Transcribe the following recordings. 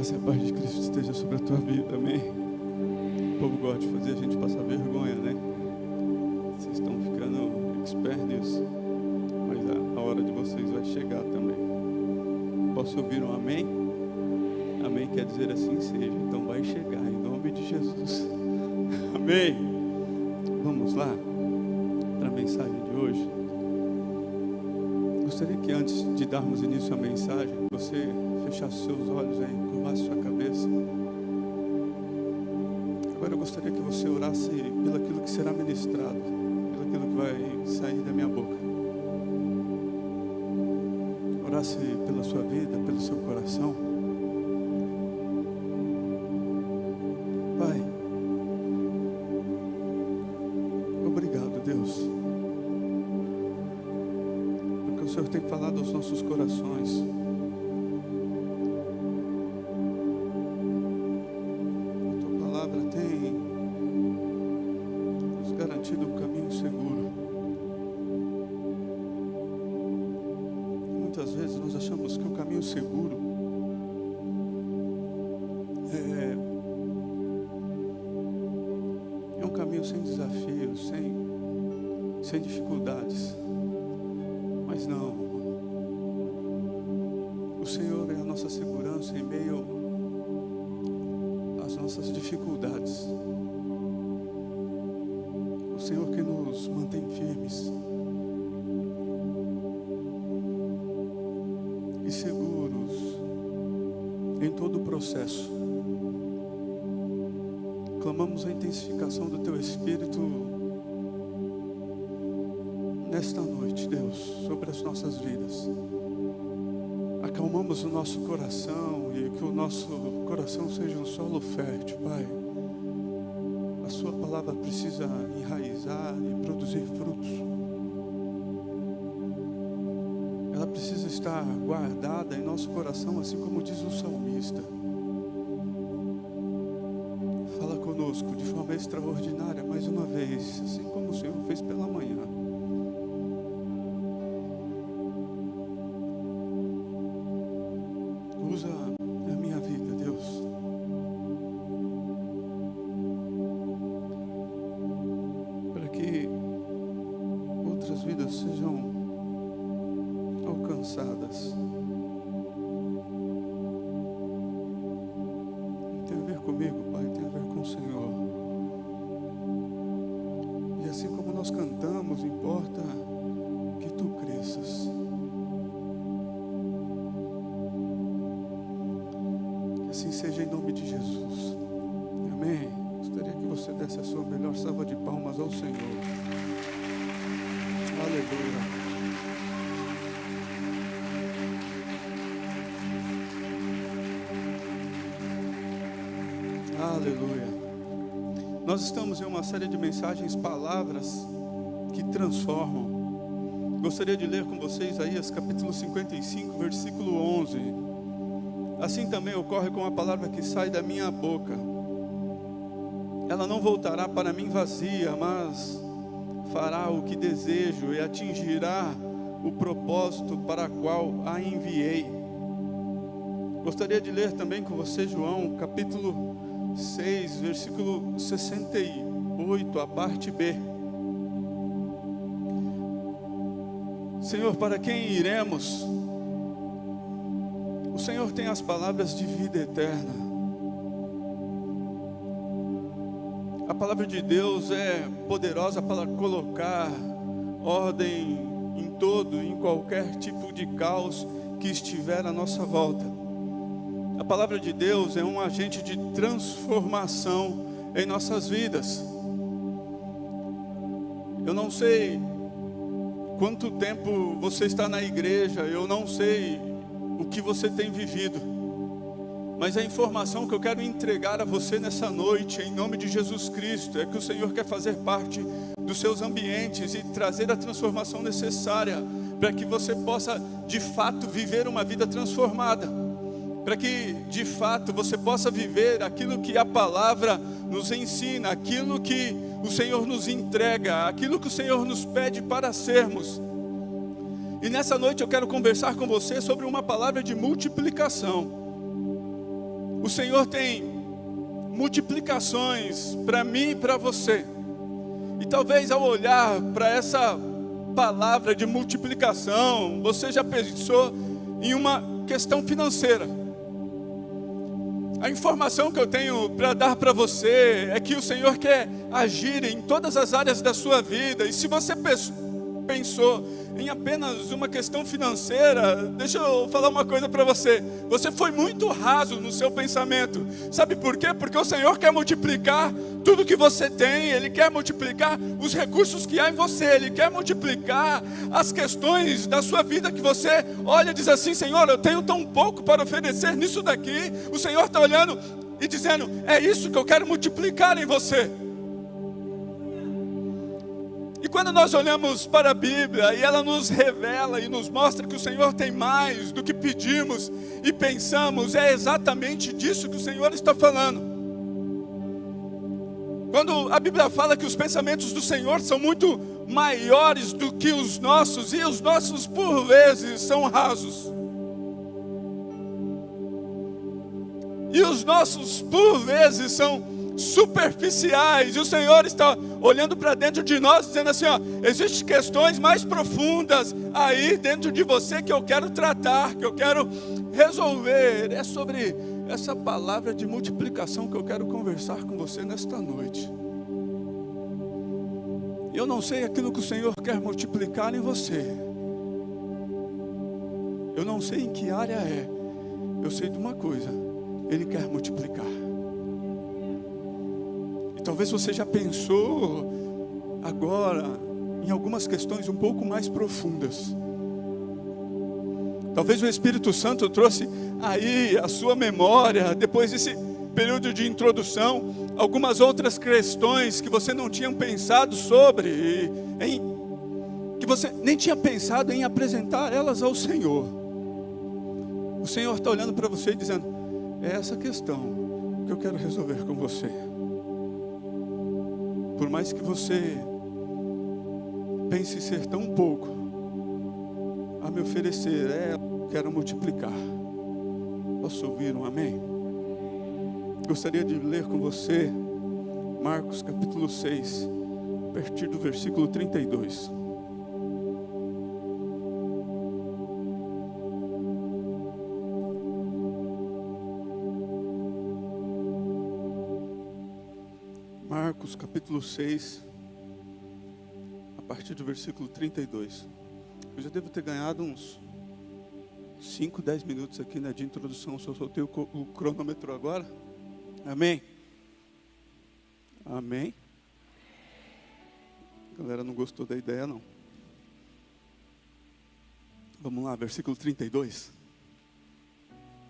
graça e a paz de Cristo esteja sobre a tua vida, amém? O povo gosta de fazer a gente passar vergonha, né? Vocês estão ficando expertos, mas a hora de vocês vai chegar também. Posso ouvir um amém? Amém quer dizer assim seja, então vai chegar em nome de Jesus. Amém? Vamos lá para a mensagem de hoje. Gostaria que antes de darmos início à mensagem, você fechasse seus olhos aí, curvasse sua cabeça. Agora eu gostaria que você orasse pelo aquilo que será ministrado, pelo aquilo que vai sair da minha boca. Orasse pela sua vida, pelo seu coração. Pai, obrigado, Deus, porque o Senhor tem falado aos nossos corações. Muitas vezes nós achamos que o caminho seguro é um caminho sem desafios, sem dificuldades, mas não. O Senhor é a nossa segurança em meio às nossas dificuldades. O Senhor que nos mantém firmes e seguros em todo o processo. Clamamos a intensificação do Teu Espírito nesta noite, Deus, sobre as nossas vidas. Acalmamos o nosso coração e que o nosso coração seja um solo fértil, Pai. A Sua palavra precisa enraizar e produzir frutos. Ela precisa estar guardada em nosso coração, assim como diz o salmista. Fala conosco de forma extraordinária, mais uma vez, assim como o Senhor fez pela manhã. Usa a minha vida, Deus. Para que outras vidas sejam alcançadas. Não tem a ver comigo, Pai, tem a ver com o Senhor. E assim como nós cantamos, importa que Tu cresças. Que assim seja em nome de Jesus. Amém. Gostaria que você desse a sua melhor salva de palmas ao Senhor. Aleluia. Aleluia. Nós estamos em uma série de mensagens, palavras que transformam. Gostaria de ler com vocês Isaías capítulo 55, versículo 11. Assim também ocorre com a palavra que sai da minha boca. Ela não voltará para mim vazia, mas fará o que desejo e atingirá o propósito para o qual a enviei. Gostaria de ler também com você João capítulo 6, versículo 68, a parte B. Senhor, para quem iremos? O Senhor tem as palavras de vida eterna. A palavra de Deus é poderosa para colocar ordem em todo, em qualquer tipo de caos que estiver à nossa volta. A palavra de Deus é um agente de transformação em nossas vidas. Eu não sei quanto tempo você está na igreja, eu não sei o que você tem vivido, mas a informação que eu quero entregar a você nessa noite, em nome de Jesus Cristo, é que o Senhor quer fazer parte dos seus ambientes e trazer a transformação necessária para que você possa de fato viver uma vida transformada. Para que de fato você possa viver aquilo que a palavra nos ensina, aquilo que o Senhor nos entrega, aquilo que o Senhor nos pede para sermos. E nessa noite eu quero conversar com você sobre uma palavra de multiplicação. O Senhor tem multiplicações para mim e para você. E talvez ao olhar para essa palavra de multiplicação, você já pensou em uma questão financeira. A informação que eu tenho para dar para você é que o Senhor quer agir em todas as áreas da sua vida. E se você pensou em apenas uma questão financeira, deixa eu falar uma coisa para você. Você foi muito raso no seu pensamento. Sabe por quê? Porque o Senhor quer multiplicar tudo que você tem. Ele quer multiplicar os recursos que há em você. Ele quer multiplicar as questões da sua vida que você olha e diz assim: Senhor, eu tenho tão pouco para oferecer nisso daqui. O Senhor está olhando e dizendo: é isso que eu quero multiplicar em você. E quando nós olhamos para a Bíblia e ela nos revela e nos mostra que o Senhor tem mais do que pedimos e pensamos, é exatamente disso que o Senhor está falando. Quando a Bíblia fala que os pensamentos do Senhor são muito maiores do que os nossos, e os nossos por vezes são rasos, e os nossos por vezes são superficiais, e o Senhor está olhando para dentro de nós dizendo assim: ó, existem questões mais profundas aí dentro de você que eu quero tratar, que eu quero resolver. É sobre essa palavra de multiplicação que eu quero conversar com você nesta noite. Eu não sei aquilo que o Senhor quer multiplicar em você, eu não sei em que área é, eu sei de uma coisa: Ele quer multiplicar. Talvez você já pensou agora em algumas questões um pouco mais profundas. Talvez o Espírito Santo trouxe aí a sua memória, depois desse período de introdução, algumas outras questões que você não tinha pensado sobre, que você nem tinha pensado em apresentar elas ao Senhor. O Senhor está olhando para você e dizendo: é essa questão que eu quero resolver com você. Por mais que você pense ser tão pouco a me oferecer, eu quero multiplicar. Posso ouvir um amém? Gostaria de ler com você Marcos capítulo 6, a partir do versículo 32. Marcos capítulo 6, a partir do versículo 32. Eu já devo ter ganhado uns 5, 10 minutos aqui, né, de introdução. Só soltei o cronômetro agora. Amém? Amém? A galera não gostou da ideia, não. Vamos lá, versículo 32.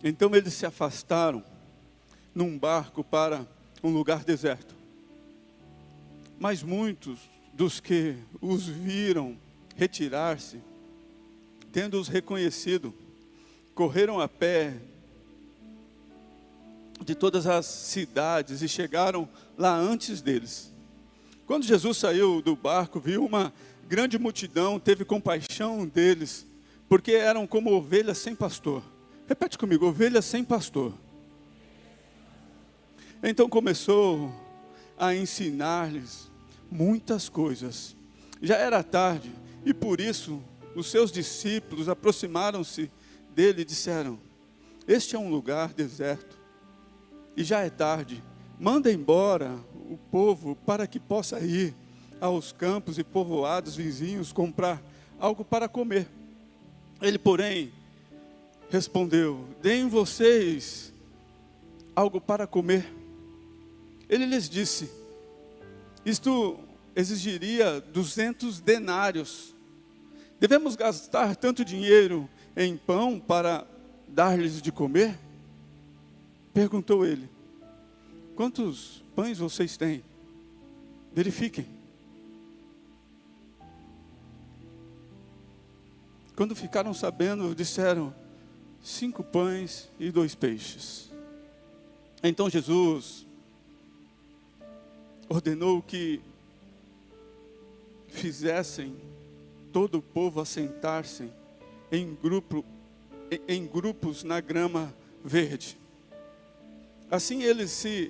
Então eles se afastaram num barco para um lugar deserto. Mas muitos dos que os viram retirar-se, tendo-os reconhecido, correram a pé de todas as cidades e chegaram lá antes deles. Quando Jesus saiu do barco, viu uma grande multidão, teve compaixão deles, porque eram como ovelhas sem pastor. Repete comigo: ovelhas sem pastor. Então começou a ensinar-lhes muitas coisas. Já era tarde, e por isso os seus discípulos aproximaram-se dele e disseram: este é um lugar deserto, e já é tarde. Manda embora o povo para que possa ir aos campos e povoados vizinhos comprar algo para comer. Ele, porém, respondeu: deem vocês algo para comer. Ele lhes disse: isto exigiria 200 denários. Devemos gastar tanto dinheiro em pão para dar-lhes de comer? Perguntou ele: quantos pães vocês têm? Verifiquem. Quando ficaram sabendo, disseram: 5 pães e 2 peixes. Então Jesus ordenou que fizessem todo o povo assentar-se em grupos na grama verde. Assim eles se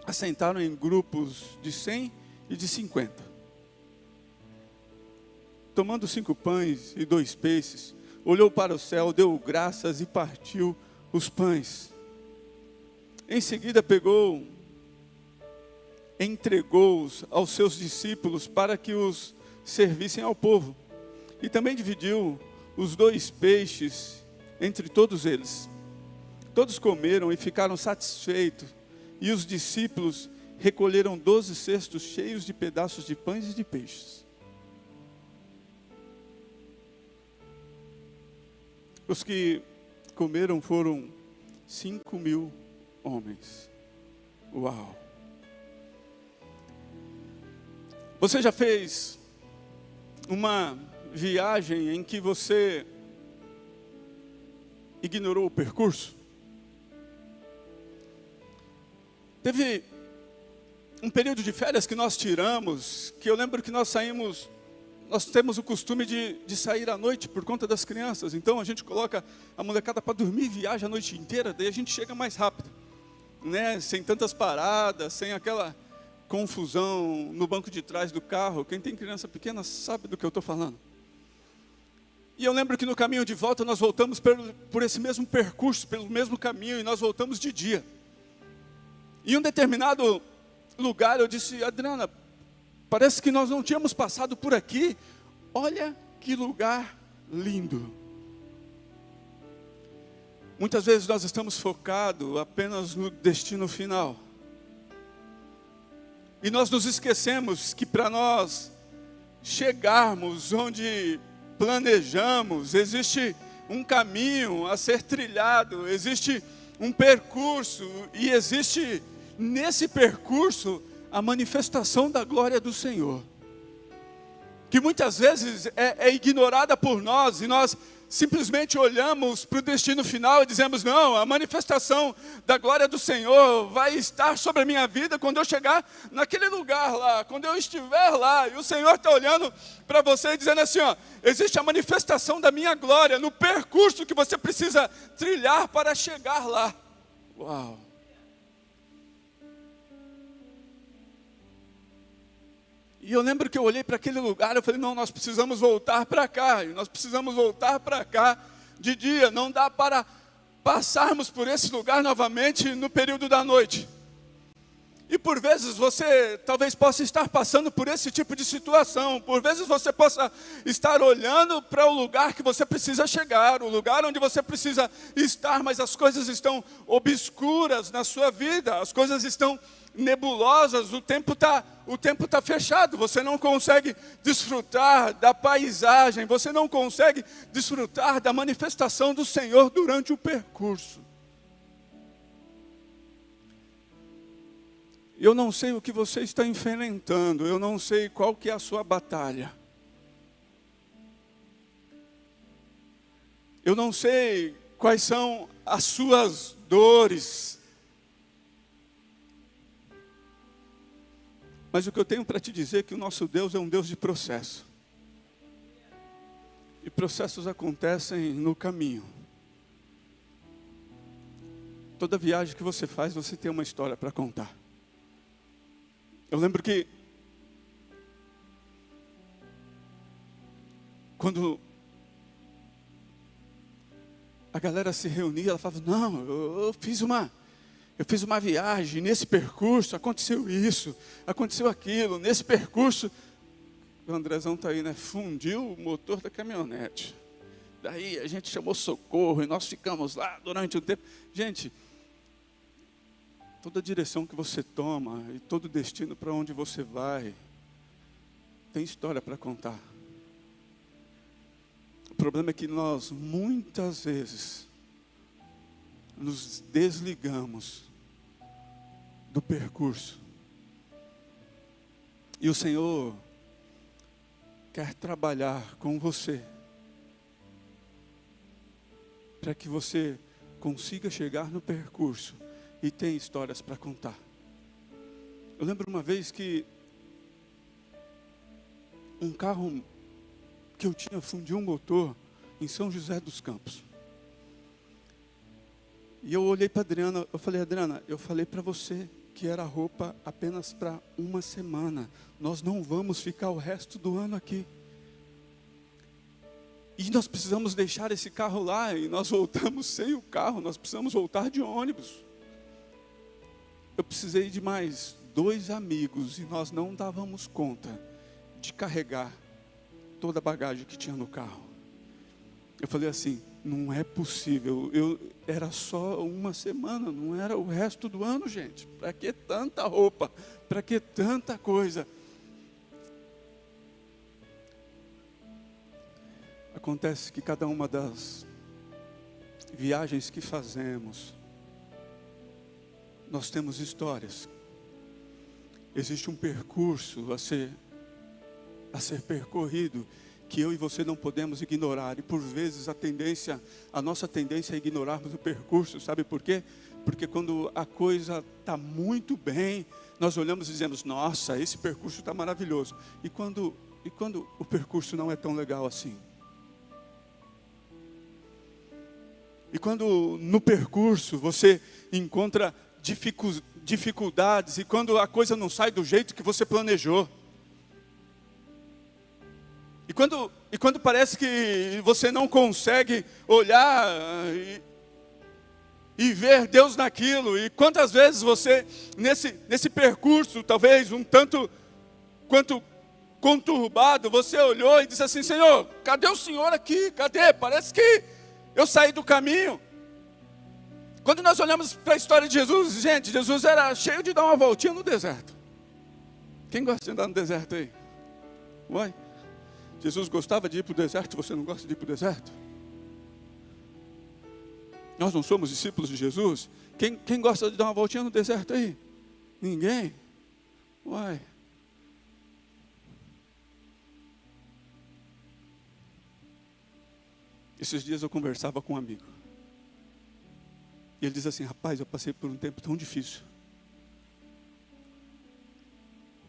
assentaram em grupos de 100 e de 50. Tomando 5 pães e 2 peixes, olhou para o céu, deu graças e partiu os pães. Em seguida entregou-os aos seus discípulos para que os servissem ao povo. E também dividiu os 2 peixes entre todos eles. Todos comeram e ficaram satisfeitos. E os discípulos recolheram 12 cestos cheios de pedaços de pães e de peixes. Os que comeram foram 5.000 homens. Uau! Você já fez uma viagem em que você ignorou o percurso? Teve um período de férias que nós tiramos, que eu lembro que nós temos o costume de sair à noite por conta das crianças. Então a gente coloca a molecada para dormir, viaja a noite inteira, daí a gente chega mais rápido, né? Sem tantas paradas, sem aquela confusão no banco de trás do carro. Quem tem criança pequena sabe do que eu estou falando. E eu lembro que no caminho de volta nós voltamos por esse mesmo percurso, pelo mesmo caminho, e nós voltamos de dia. Em um determinado lugar eu disse: Adriana, parece que nós não tínhamos passado por aqui. Olha que lugar lindo. Muitas vezes nós estamos focados apenas no destino final. E nós nos esquecemos que para nós chegarmos onde planejamos, existe um caminho a ser trilhado, existe um percurso, e existe nesse percurso a manifestação da glória do Senhor, que muitas vezes é ignorada por nós, e nós simplesmente olhamos para o destino final e dizemos: não, a manifestação da glória do Senhor vai estar sobre a minha vida quando eu chegar naquele lugar lá, quando eu estiver lá. E o Senhor está olhando para você e dizendo assim: ó, existe a manifestação da minha glória no percurso que você precisa trilhar para chegar lá. Uau! E eu lembro que eu olhei para aquele lugar, eu falei: não, nós precisamos voltar para cá, e nós precisamos voltar para cá de dia, não dá para passarmos por esse lugar novamente no período da noite. E por vezes você talvez possa estar passando por esse tipo de situação, por vezes você possa estar olhando para o lugar que você precisa chegar, o lugar onde você precisa estar, mas as coisas estão obscuras na sua vida, as coisas estão nebulosas, o tempo tá fechado, você não consegue desfrutar da paisagem, você não consegue desfrutar da manifestação do Senhor durante o percurso. Eu não sei o que você está enfrentando, eu não sei qual que é a sua batalha. Eu não sei quais são as suas dores. Mas o que eu tenho para te dizer é que o nosso Deus é um Deus de processo. E processos acontecem no caminho. Toda viagem que você faz, você tem uma história para contar. Eu lembro que quando a galera se reunia, ela falava: não, eu fiz uma viagem, nesse percurso aconteceu isso, aconteceu aquilo, nesse percurso, o Andrezão está aí, né? Fundiu o motor da caminhonete. Daí a gente chamou socorro e nós ficamos lá durante um tempo. Gente, toda direção que você toma e todo destino para onde você vai, tem história para contar. O problema é que nós, muitas vezes, nos desligamos do percurso. E o Senhor quer trabalhar com você, para que você consiga chegar no percurso e tem histórias para contar. Eu lembro uma vez que um carro que eu tinha fundiu um motor em São José dos Campos. E eu olhei para a Adriana, eu falei, Adriana, eu falei para você que era roupa apenas para uma semana. Nós não vamos ficar o resto do ano aqui. E nós precisamos deixar esse carro lá, e nós voltamos sem o carro, nós precisamos voltar de ônibus. Eu precisei de mais 2 amigos, e nós não dávamos conta de carregar toda a bagagem que tinha no carro. Eu falei assim, não é possível, era só uma semana, não era o resto do ano, gente. Para que tanta roupa? Para que tanta coisa? Acontece que cada uma das viagens que fazemos, nós temos histórias. Existe um percurso a ser percorrido, que eu e você não podemos ignorar. E por vezes a nossa tendência é ignorarmos o percurso. Sabe por quê? Porque quando a coisa está muito bem, nós olhamos e dizemos, nossa, esse percurso está maravilhoso. E quando o percurso não é tão legal assim? E quando no percurso você encontra dificuldades, e quando a coisa não sai do jeito que você planejou, e quando parece que você não consegue olhar e ver Deus naquilo, e quantas vezes você, nesse percurso, talvez um tanto quanto conturbado, você olhou e disse assim, Senhor, cadê o Senhor aqui? Cadê? Parece que eu saí do caminho. Quando nós olhamos para a história de Jesus, gente, Jesus era cheio de dar uma voltinha no deserto. Quem gosta de andar no deserto aí? Uai, Jesus gostava de ir para o deserto, você não gosta de ir para o deserto? Nós não somos discípulos de Jesus? Quem gosta de dar uma voltinha no deserto aí? Ninguém? Uai. Esses dias eu conversava com um amigo. E ele diz assim, rapaz, eu passei por um tempo tão difícil,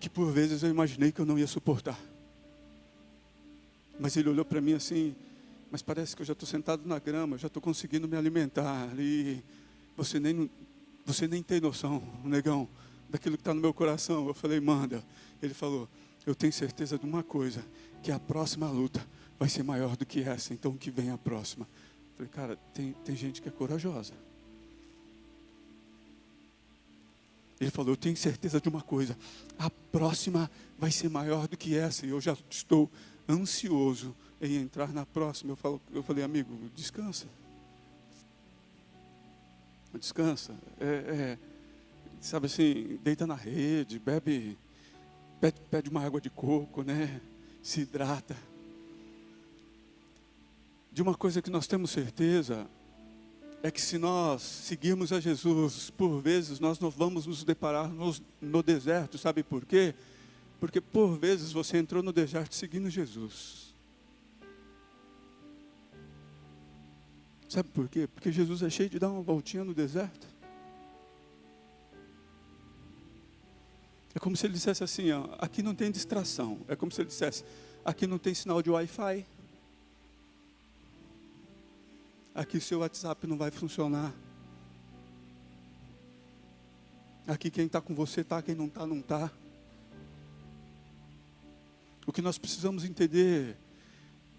que por vezes eu imaginei que eu não ia suportar. Mas ele olhou para mim assim, mas parece que eu já estou sentado na grama, já estou conseguindo me alimentar. E você nem tem noção, negão, daquilo que está no meu coração. Eu falei, manda. Ele falou, eu tenho certeza de uma coisa, que a próxima luta vai ser maior do que essa, então que vem a próxima. Eu falei, cara, tem gente que é corajosa. Ele falou, eu tenho certeza de uma coisa, a próxima vai ser maior do que essa, e eu já estou ansioso em entrar na próxima. Eu falei, amigo, descansa. Descansa. Sabe assim, deita na rede, pede uma água de coco, né? Se hidrata. De uma coisa que nós temos certeza, é que se nós seguirmos a Jesus, por vezes nós não vamos nos deparar no deserto. Sabe por quê? Porque por vezes você entrou no deserto seguindo Jesus. Sabe por quê? Porque Jesus é cheio de dar uma voltinha no deserto. É como se ele dissesse assim, ó, aqui não tem distração. É como se ele dissesse, aqui não tem sinal de Wi-Fi. Aqui seu WhatsApp não vai funcionar. Aqui quem está com você está, quem não está, não está. O que nós precisamos entender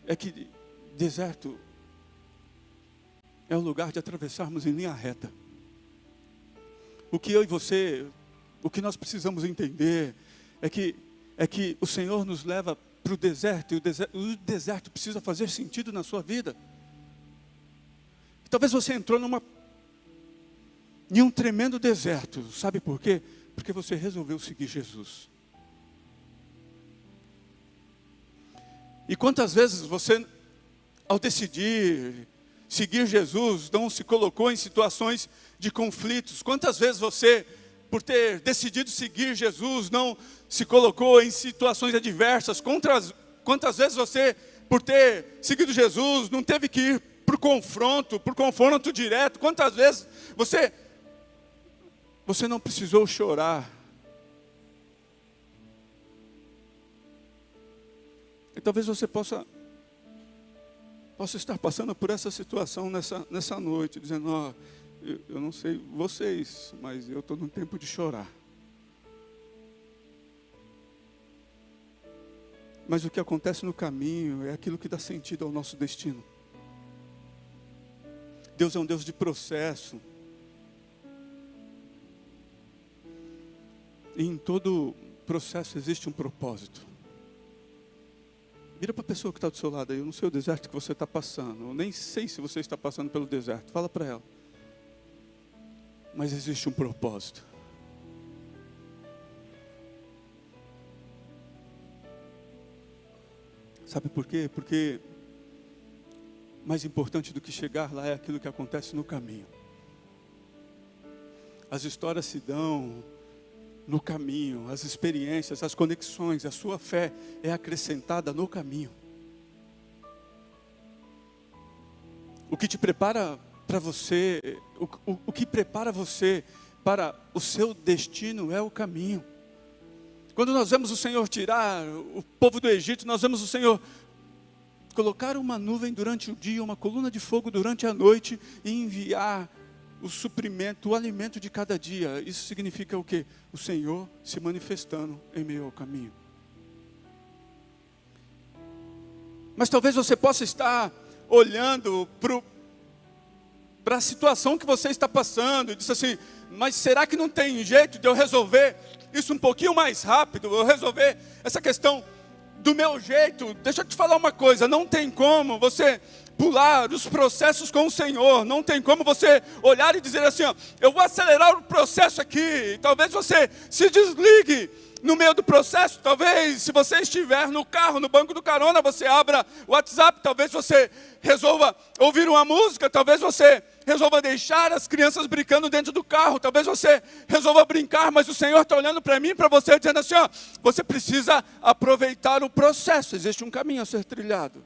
é que deserto é um lugar de atravessarmos em linha reta. O que eu e você, o que nós precisamos entender é que o Senhor nos leva para o deserto, e o deserto precisa fazer sentido na sua vida. Talvez você entrou em um tremendo deserto. Sabe por quê? Porque você resolveu seguir Jesus. E quantas vezes você, ao decidir seguir Jesus, não se colocou em situações de conflitos? Quantas vezes você, por ter decidido seguir Jesus, não se colocou em situações adversas? Quantas vezes você, por ter seguido Jesus, não teve que ir por confronto direto? Quantas vezes você não precisou chorar? E talvez você possa estar passando por essa situação nessa noite, dizendo, eu não sei vocês, mas eu estou num tempo de chorar. Mas o que acontece no caminho é aquilo que dá sentido ao nosso destino. Deus é um Deus de processo. E em todo processo existe um propósito. Vira para a pessoa que está do seu lado aí, eu não sei o deserto que você está passando, eu nem sei se você está passando pelo deserto, fala para ela. Mas existe um propósito. Sabe por quê? Porque mais importante do que chegar lá é aquilo que acontece no caminho. As histórias se dão no caminho, as experiências, as conexões, a sua fé é acrescentada no caminho. O que te prepara para você, o que prepara você para o seu destino é o caminho. Quando nós vemos o Senhor tirar o povo do Egito, nós vemos o Senhor colocar uma nuvem durante o dia, uma coluna de fogo durante a noite e enviar o suprimento, o alimento de cada dia. Isso significa o quê? O Senhor se manifestando em meio ao caminho. Mas talvez você possa estar olhando para a situação que você está passando e diz assim, mas será que não tem jeito de eu resolver isso um pouquinho mais rápido? Eu resolver essa questão do meu jeito? Deixa eu te falar uma coisa, não tem como você pular os processos com o Senhor, não tem como você olhar e dizer assim, ó, eu vou acelerar o processo aqui. Talvez você se desligue no meio do processo, talvez se você estiver no carro, no banco do carona, você abra o WhatsApp, talvez você resolva ouvir uma música, talvez você resolva deixar as crianças brincando dentro do carro, talvez você resolva brincar, mas o Senhor está olhando para mim e para você, dizendo assim, ó, você precisa aproveitar o processo, existe um caminho a ser trilhado.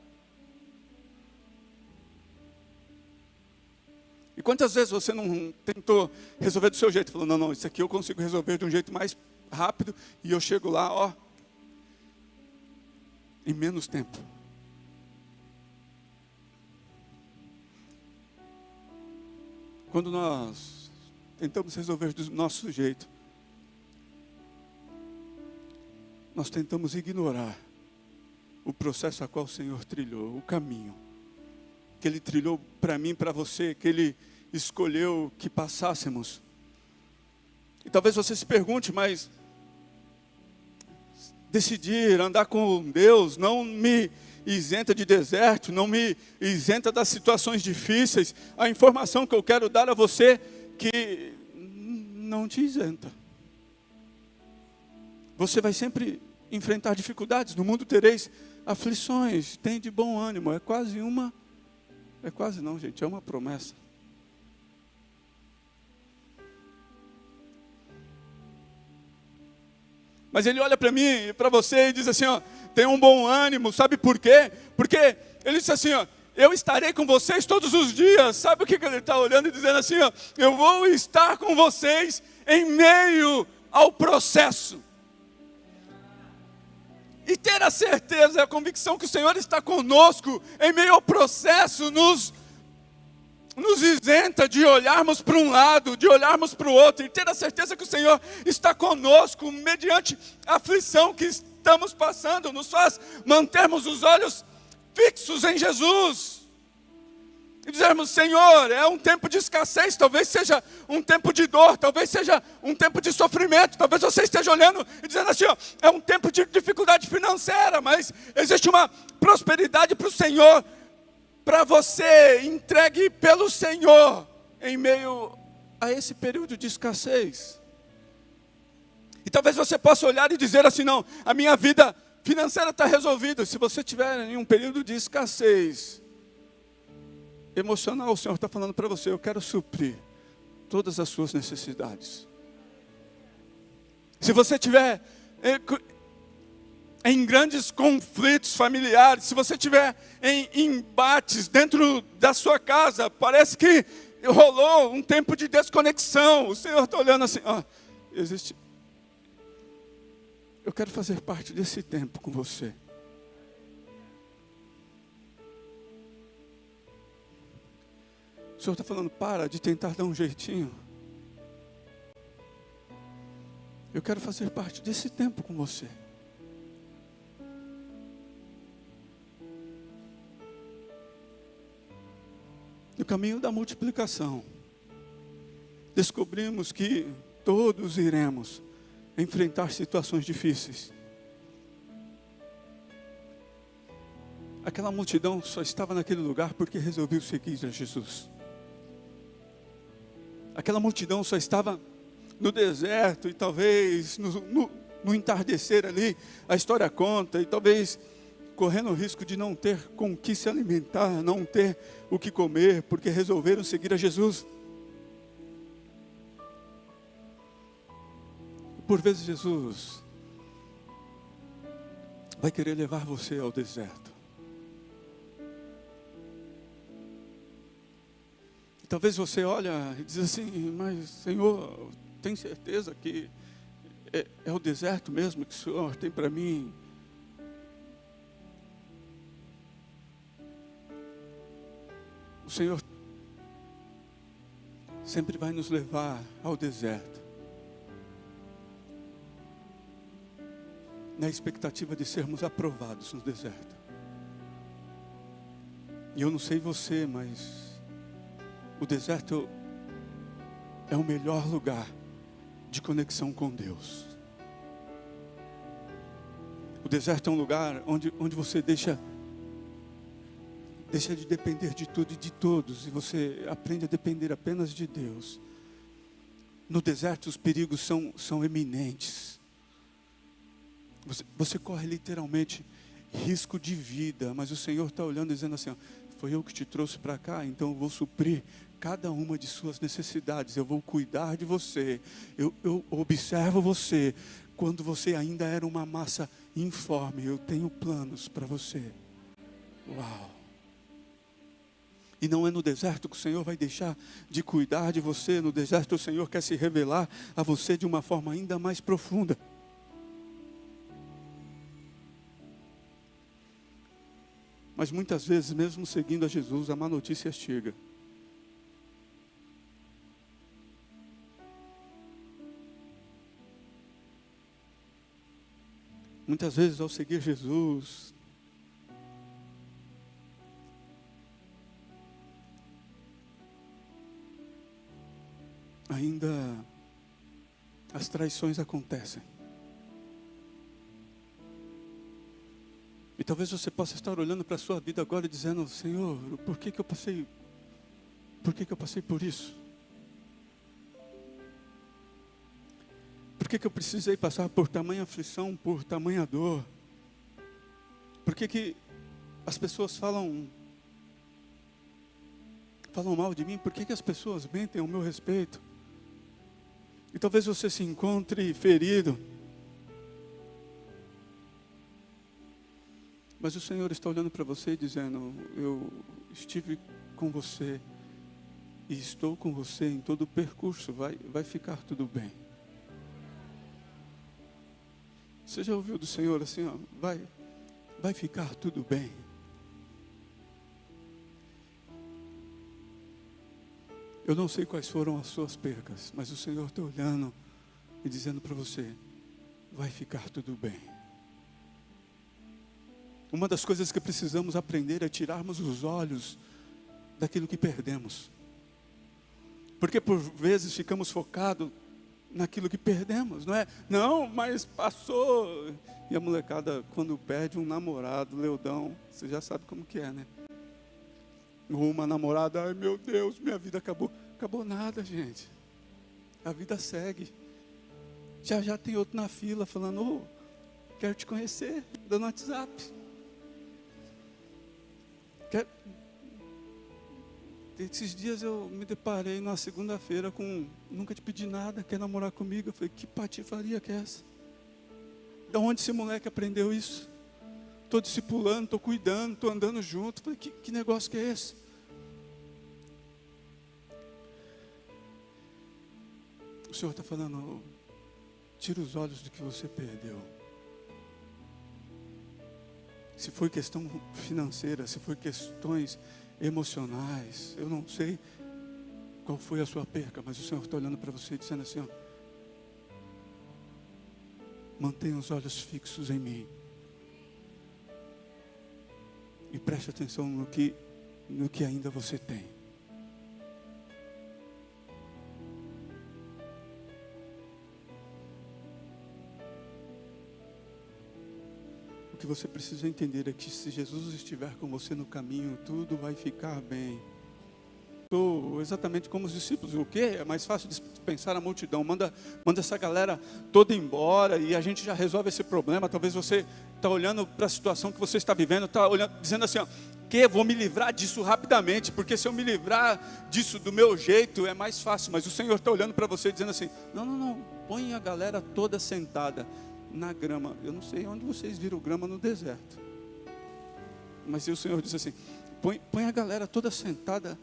E quantas vezes você não tentou resolver do seu jeito, falou, não, isso aqui eu consigo resolver de um jeito mais rápido, e eu chego lá, ó, em menos tempo. Quando nós tentamos resolver do nosso jeito, nós tentamos ignorar o processo a qual o Senhor trilhou, o caminho que Ele trilhou para mim, para você, que Ele escolheu que passássemos. E talvez você se pergunte, mas decidir andar com Deus não me isenta de deserto, não me isenta das situações difíceis. A informação que eu quero dar a você, que não te isenta. Você vai sempre enfrentar dificuldades, no mundo tereis aflições, tem de bom ânimo, é quase não, gente, é uma promessa. Mas Ele olha para mim e para você e diz assim, ó, tenha um bom ânimo, sabe por quê? Porque Ele disse assim, ó, eu estarei com vocês todos os dias. Sabe o que Ele está olhando e dizendo assim, ó, eu vou estar com vocês em meio ao processo. E ter a certeza, a convicção que o Senhor está conosco em meio ao processo, nos isenta de olharmos para um lado, de olharmos para o outro, e ter a certeza que o Senhor está conosco, mediante a aflição que estamos passando, nos faz mantermos os olhos fixos em Jesus. E dizermos, Senhor, é um tempo de escassez, talvez seja um tempo de dor, talvez seja um tempo de sofrimento, talvez você esteja olhando e dizendo assim, ó, é um tempo de dificuldade financeira, mas existe uma prosperidade para o Senhor, para você, entregue pelo Senhor, em meio a esse período de escassez. E talvez você possa olhar e dizer assim, não, a minha vida financeira está resolvida. Se você estiver em um período de escassez emocional, o Senhor está falando para você, eu quero suprir todas as suas necessidades. Se você estiver em grandes conflitos familiares, se você estiver em embates dentro da sua casa, parece que rolou um tempo de desconexão, o Senhor está olhando assim, ó, eu quero fazer parte desse tempo com você. O Senhor está falando, para de tentar dar um jeitinho. Eu quero fazer parte desse tempo com você. No caminho da multiplicação, descobrimos que todos iremos enfrentar situações difíceis. Aquela multidão só estava naquele lugar porque resolveu seguir a Jesus. Aquela multidão só estava no deserto e talvez no entardecer ali, a história conta, e talvez correndo o risco de não ter com o que se alimentar, não ter o que comer, porque resolveram seguir a Jesus. Por vezes Jesus vai querer levar você ao deserto. E talvez você olha e diz assim, mas Senhor, tem certeza que é o deserto mesmo que o Senhor tem para mim? O Senhor sempre vai nos levar ao deserto, na expectativa de sermos aprovados no deserto. E eu não sei você, mas o deserto é o melhor lugar de conexão com Deus. O deserto é um lugar onde você deixa de depender de tudo e de todos, e você aprende a depender apenas de Deus. No deserto os perigos são eminentes. Você corre literalmente risco de vida, mas o Senhor está olhando e dizendo assim, ó, foi eu que te trouxe para cá, então eu vou suprir cada uma de suas necessidades, eu vou cuidar de você, eu observo você, quando você ainda era uma massa informe, eu tenho planos para você. Uau! E não é no deserto que o Senhor vai deixar de cuidar de você. No deserto o Senhor quer se revelar a você de uma forma ainda mais profunda. Mas muitas vezes, mesmo seguindo a Jesus, a má notícia chega. Muitas vezes ao seguir Jesus, ainda as traições acontecem. E talvez você possa estar olhando para a sua vida agora e dizendo, Senhor, por que eu passei por isso? Por que eu precisei passar por tamanha aflição, por tamanha dor? Por que as pessoas falam mal de mim? Por que as pessoas mentem ao meu respeito? E talvez você se encontre ferido. Mas o Senhor está olhando para você e dizendo, eu estive com você e estou com você em todo o percurso, vai ficar tudo bem. Você já ouviu do Senhor assim, ó, vai ficar tudo bem. Eu não sei quais foram as suas percas, mas o Senhor está olhando e dizendo para você, vai ficar tudo bem. Uma das coisas que precisamos aprender é tirarmos os olhos daquilo que perdemos. Porque por vezes ficamos focados naquilo que perdemos, não é? Não, mas passou. E a molecada, quando perde um namorado, leudão, você já sabe como que é, né? Ou uma namorada, ai meu Deus, minha vida acabou. Acabou nada, gente. A vida segue. Já tem outro na fila falando, quero te conhecer, dando WhatsApp. Esses dias eu me deparei numa segunda-feira com, nunca te pedi nada, quer namorar comigo? Eu falei, que patifaria que é essa? De onde esse moleque aprendeu isso? Estou discipulando, estou cuidando, estou andando junto. Eu falei, que negócio que é esse? O Senhor está falando, tira os olhos do que você perdeu. Se foi questão financeira, se foi questões emocionais, eu não sei qual foi a sua perca, mas o Senhor está olhando para você dizendo assim, ó, mantenha os olhos fixos em mim. E preste atenção no que ainda você tem. O que você precisa entender é que se Jesus estiver com você no caminho, tudo vai ficar bem. Sou exatamente como os discípulos. O que? É mais fácil dispensar a multidão. Manda essa galera toda embora e a gente já resolve esse problema. Talvez você está olhando para a situação que você está vivendo, está olhando, dizendo assim, ó, vou me livrar disso rapidamente, porque se eu me livrar disso do meu jeito é mais fácil. Mas o Senhor está olhando para você dizendo assim, não, põe a galera toda sentada na grama. Eu não sei onde vocês viram grama no deserto, mas o Senhor disse assim, põe a galera toda sentada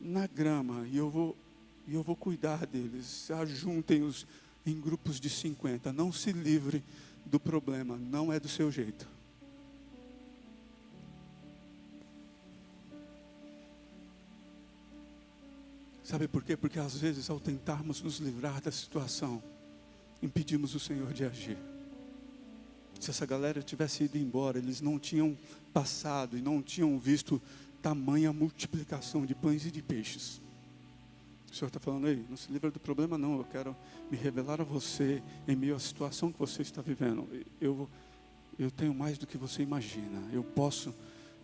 na grama e eu vou cuidar deles. Ajuntem-os em grupos de 50. Não se livre do problema, não é do seu jeito. Sabe por quê? Porque às vezes, ao tentarmos nos livrar da situação, impedimos o Senhor de agir. Se essa galera tivesse ido embora, eles não tinham passado e não tinham visto tamanha multiplicação de pães e de peixes. O Senhor está falando, ei, não se livra do problema não, eu quero me revelar a você em meio à situação que você está vivendo. Eu tenho mais do que você imagina, eu posso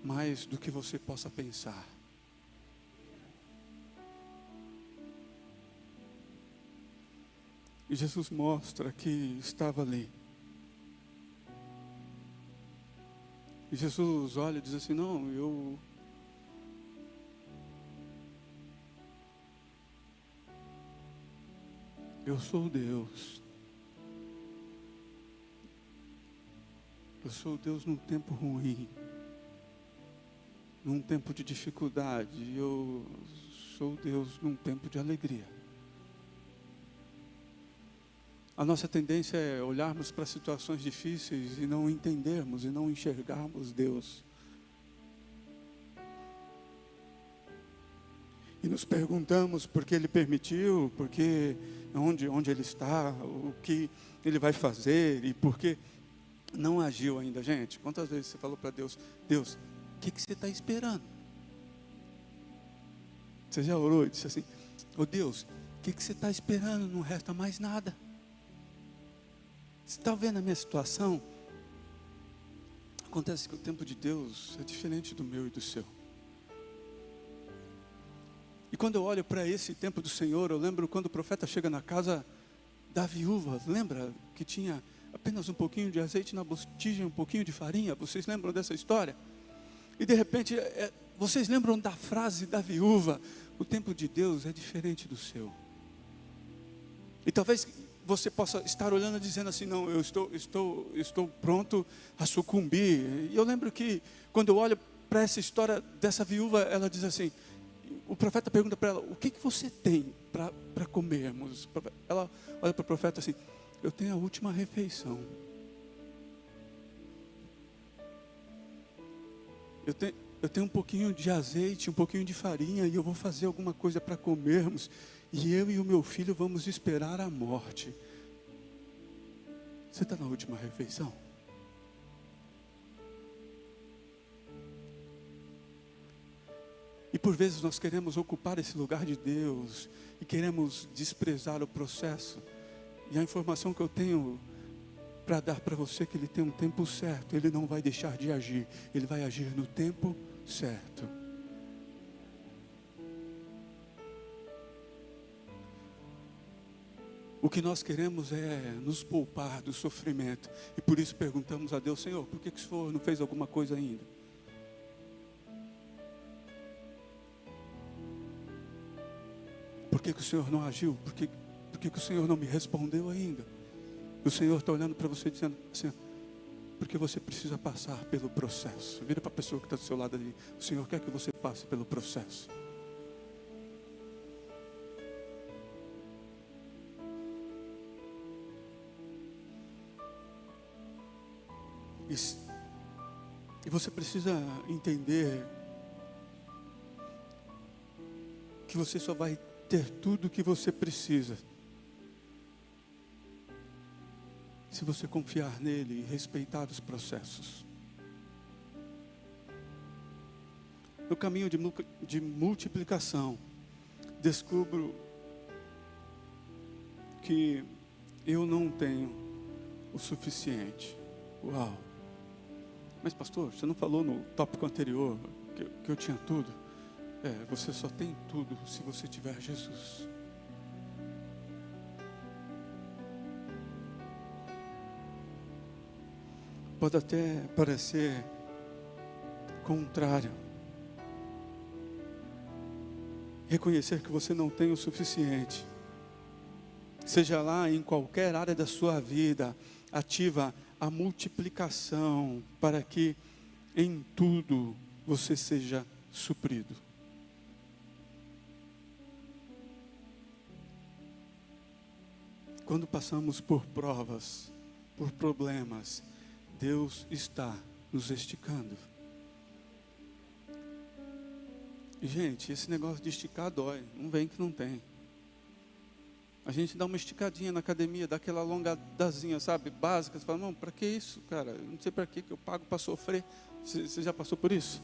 mais do que você possa pensar. E Jesus mostra que estava ali. E Jesus olha e diz assim, não, eu sou Deus. Eu sou Deus num tempo ruim, num tempo de dificuldade. Eu sou Deus num tempo de alegria. A nossa tendência é olharmos para situações difíceis e não entendermos e não enxergarmos Deus. E nos perguntamos por que Ele permitiu, porque onde Ele está, o que Ele vai fazer e por que não agiu ainda. Gente, quantas vezes você falou para Deus, Deus, o que você está esperando? Você já orou e disse assim, ô Deus, o que você está esperando? Não resta mais nada. Você está vendo a minha situação? Acontece que o tempo de Deus é diferente do meu e do seu. E quando eu olho para esse tempo do Senhor, eu lembro quando o profeta chega na casa da viúva. Lembra que tinha apenas um pouquinho de azeite na botija, um pouquinho de farinha? Vocês lembram dessa história? E de repente, vocês lembram da frase da viúva? O tempo de Deus é diferente do seu. E talvez você possa estar olhando e dizendo assim, não, eu estou pronto a sucumbir. E eu lembro que quando eu olho para essa história dessa viúva, ela diz assim, o profeta pergunta para ela, o que você tem para comermos? Ela olha para o profeta assim, eu tenho a última refeição. Eu tenho um pouquinho de azeite, um pouquinho de farinha, e eu vou fazer alguma coisa para comermos. E eu e o meu filho vamos esperar a morte. Você está na última refeição? E por vezes nós queremos ocupar esse lugar de Deus e queremos desprezar o processo. E a informação que eu tenho para dar para você é que Ele tem um tempo certo. Ele não vai deixar de agir. Ele vai agir no tempo certo. O que nós queremos é nos poupar do sofrimento. E por isso perguntamos a Deus, Senhor, por que o Senhor não fez alguma coisa ainda? Por que o Senhor não agiu? Por que o Senhor não me respondeu ainda? O Senhor está olhando para você dizendo assim, porque você precisa passar pelo processo. Vira para a pessoa que está do seu lado ali. O Senhor quer que você passe pelo processo. E você precisa entender que você só vai ter tudo o que você precisa, se você confiar nele e respeitar os processos. No caminho de multiplicação, descubro que eu não tenho o suficiente. Uau! Mas pastor, você não falou no tópico anterior que eu tinha tudo? Você só tem tudo se você tiver Jesus. Pode até parecer contrário. Reconhecer que você não tem o suficiente, seja lá em qualquer área da sua vida, ativa a multiplicação para que em tudo você seja suprido. Quando passamos por provas, por problemas, Deus está nos esticando. E, gente, esse negócio de esticar dói. Não vem que não tem. A gente dá uma esticadinha na academia, dá aquela alongadazinha, sabe, básica. Você fala, não, para que isso, cara? Eu não sei para que eu pago para sofrer. Você já passou por isso?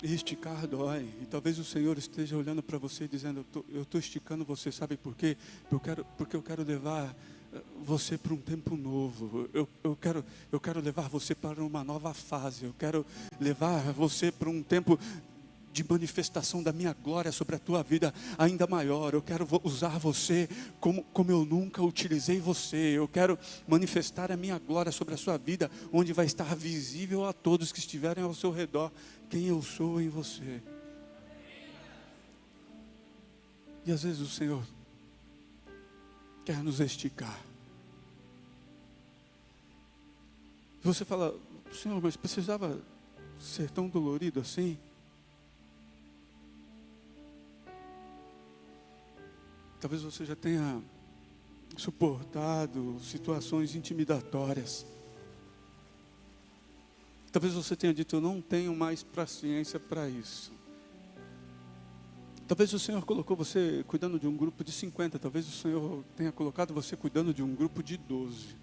E esticar dói. E talvez o Senhor esteja olhando para você e dizendo, eu estou esticando você, sabe por quê? Porque eu quero levar você para um tempo novo. Eu quero levar você para uma nova fase. Eu quero levar você para um tempo de manifestação da minha glória sobre a tua vida ainda maior. Eu quero usar você como eu nunca utilizei você. Eu quero manifestar a minha glória sobre a sua vida, onde vai estar visível a todos que estiverem ao seu redor quem eu sou em você. E às vezes o Senhor quer nos esticar. Você fala, Senhor, mas precisava ser tão dolorido assim? Talvez você já tenha suportado situações intimidatórias. Talvez você tenha dito, eu não tenho mais paciência para isso. Talvez o Senhor colocou você cuidando de um grupo de 50. Talvez o Senhor tenha colocado você cuidando de um grupo de 12.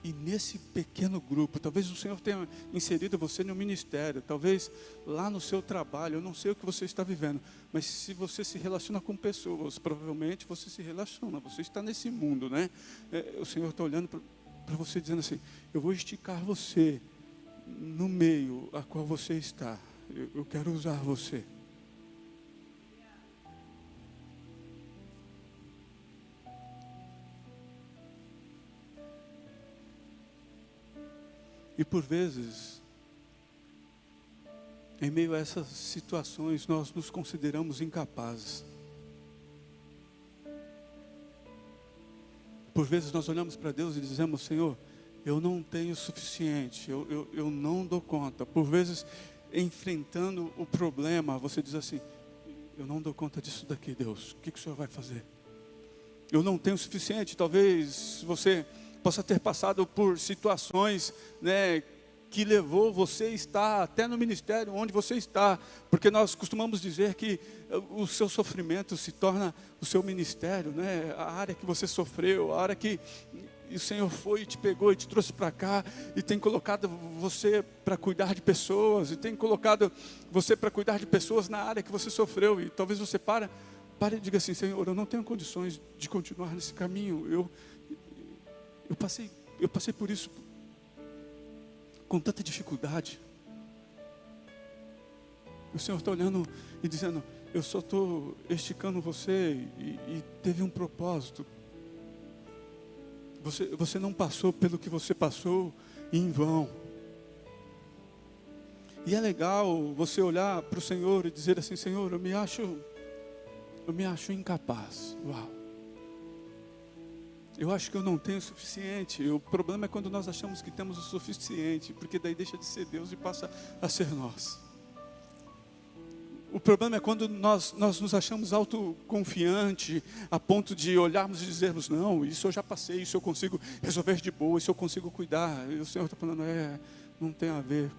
E nesse pequeno grupo, talvez o Senhor tenha inserido você no ministério, talvez lá no seu trabalho, eu não sei o que você está vivendo, mas se você se relaciona com pessoas, provavelmente você se relaciona, você está nesse mundo, né? O Senhor está olhando para você dizendo assim, eu vou esticar você no meio a qual você está, eu quero usar você. E por vezes, em meio a essas situações, nós nos consideramos incapazes. Por vezes nós olhamos para Deus e dizemos, Senhor, eu não tenho o suficiente, eu não dou conta. Por vezes, enfrentando o problema, você diz assim, eu não dou conta disso daqui, Deus, o que o Senhor vai fazer? Eu não tenho o suficiente. Talvez você possa ter passado por situações, né, que levou você a estar até no ministério onde você está, porque nós costumamos dizer que o seu sofrimento se torna o seu ministério, né, a área que você sofreu, a área que o Senhor foi e te pegou e te trouxe para cá, e tem colocado você para cuidar de pessoas, e tem colocado você para cuidar de pessoas na área que você sofreu, e talvez você pare e diga assim, Senhor, eu não tenho condições de continuar nesse caminho, eu passei por isso com tanta dificuldade. O Senhor está olhando e dizendo, eu só estou esticando você e teve um propósito. Você não passou pelo que você passou em vão. E é legal você olhar para o Senhor e dizer assim, Senhor, eu me acho incapaz. Uau. Eu acho que eu não tenho o suficiente. O problema é quando nós achamos que temos o suficiente, porque daí deixa de ser Deus e passa a ser nós. O problema é quando nós nos achamos autoconfiantes, a ponto de olharmos e dizermos, não, isso eu já passei, isso eu consigo resolver de boa, isso eu consigo cuidar. E o Senhor está falando, não tem a ver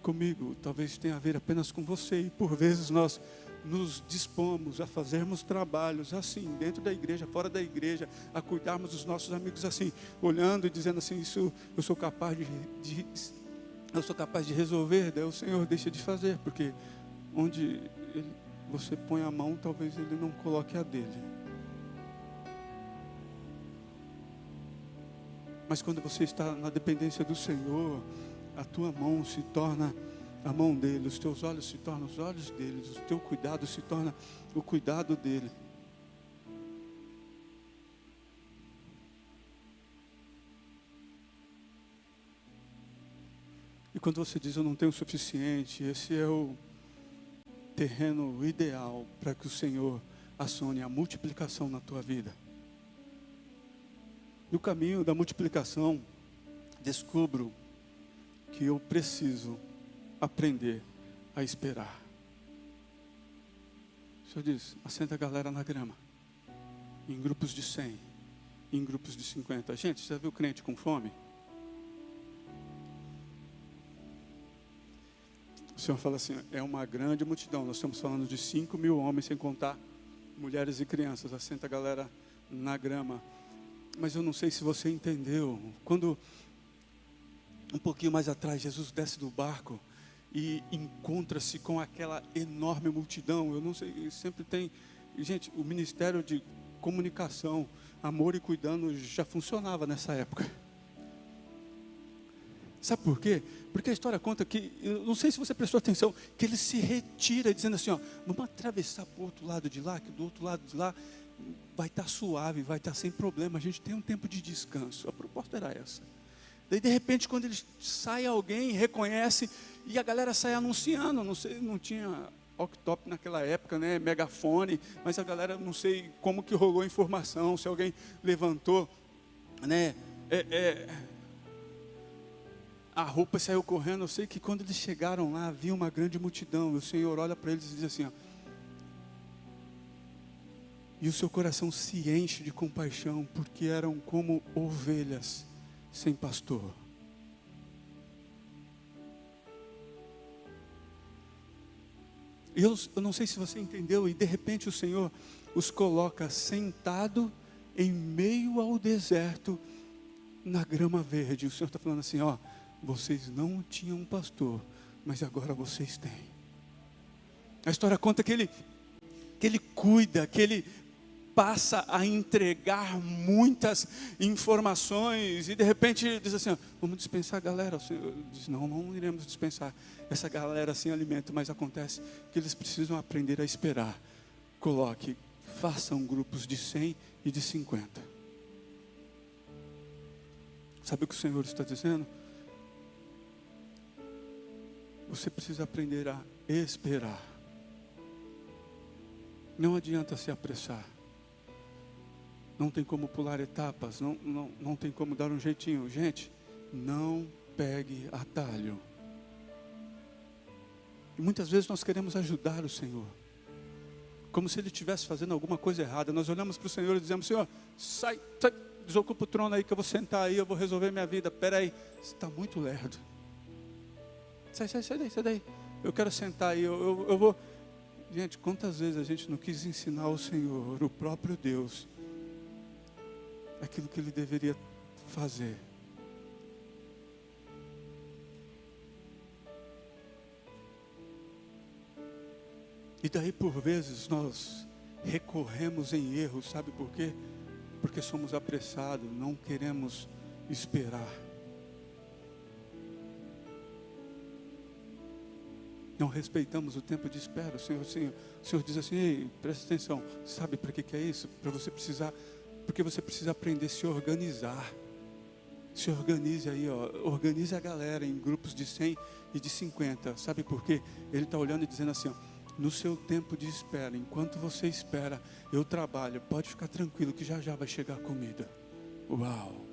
comigo, talvez tenha a ver apenas com você. E por vezes nós nos dispomos a fazermos trabalhos assim, dentro da igreja, fora da igreja, a cuidarmos dos nossos amigos assim, olhando e dizendo assim, isso eu sou capaz de resolver. Daí o Senhor deixa de fazer, porque onde você põe a mão, talvez Ele não coloque a dele. Mas quando você está na dependência do Senhor, a tua mão se torna a mão dele, os teus olhos se tornam os olhos dele, o teu cuidado se torna o cuidado dele. E quando você diz, eu não tenho o suficiente, esse é o terreno ideal para que o Senhor acione a multiplicação na tua vida. No caminho da multiplicação, descubro que eu preciso aprender a esperar. O Senhor diz, assenta a galera na grama, em grupos de 100, em grupos de 50. Gente, você já viu crente com fome? O Senhor fala assim, é uma grande multidão, nós estamos falando de 5.000 homens, sem contar mulheres e crianças, assenta a galera na grama. Mas eu não sei se você entendeu, quando um pouquinho mais atrás Jesus desce do barco e encontra-se com aquela enorme multidão, eu não sei, sempre tem, gente, o ministério de comunicação, amor e cuidando já funcionava nessa época. Sabe por quê? Porque a história conta que, eu não sei se você prestou atenção, que ele se retira dizendo assim, vamos atravessar para o outro lado de lá, que do outro lado de lá vai estar suave, vai estar sem problema, a gente tem um tempo de descanso. A proposta era essa. Daí de repente quando ele sai, alguém reconhece e a galera sai anunciando, não sei, não tinha octop naquela época, né, megafone, mas a galera, não sei como que rolou a informação, se alguém levantou, né, a roupa saiu correndo. Eu sei que quando eles chegaram lá, havia uma grande multidão, e o Senhor olha para eles e diz assim, e o seu coração se enche de compaixão, porque eram como ovelhas sem pastor. Eu não sei se você entendeu, e de repente o Senhor os coloca sentado em meio ao deserto, na grama verde. O Senhor está falando assim, vocês não tinham um pastor, mas agora vocês têm. A história conta que ele cuida, que ele passa a entregar muitas informações, e de repente diz assim, vamos dispensar a galera. O Senhor diz, não iremos dispensar essa galera sem alimento, mas acontece que eles precisam aprender a esperar. Façam grupos de 100 e de 50. Sabe o que o Senhor está dizendo? Você precisa aprender a esperar. Não adianta se apressar. Não tem como pular etapas, não tem como dar um jeitinho. Gente, não pegue atalho. E muitas vezes nós queremos ajudar o Senhor, como se Ele estivesse fazendo alguma coisa errada. Nós olhamos para o Senhor e dizemos, Senhor, sai, desocupa o trono aí, que eu vou sentar aí, eu vou resolver minha vida. Espera aí, você está muito lerdo. Sai daí. Eu quero sentar aí, eu vou. Gente, quantas vezes a gente não quis ensinar ao Senhor, o próprio Deus, aquilo que Ele deveria fazer. E daí por vezes nós recorremos em erros, sabe por quê? Porque somos apressados, não queremos esperar. Não respeitamos o tempo de espera. O Senhor diz assim, ei, presta atenção, sabe para que é isso? Porque você precisa aprender a se organizar. Se organize aí, organize a galera em grupos de 100 e de 50. Sabe por quê? Ele está olhando e dizendo assim, no seu tempo de espera, enquanto você espera, eu trabalho, pode ficar tranquilo que já vai chegar a comida. Uau!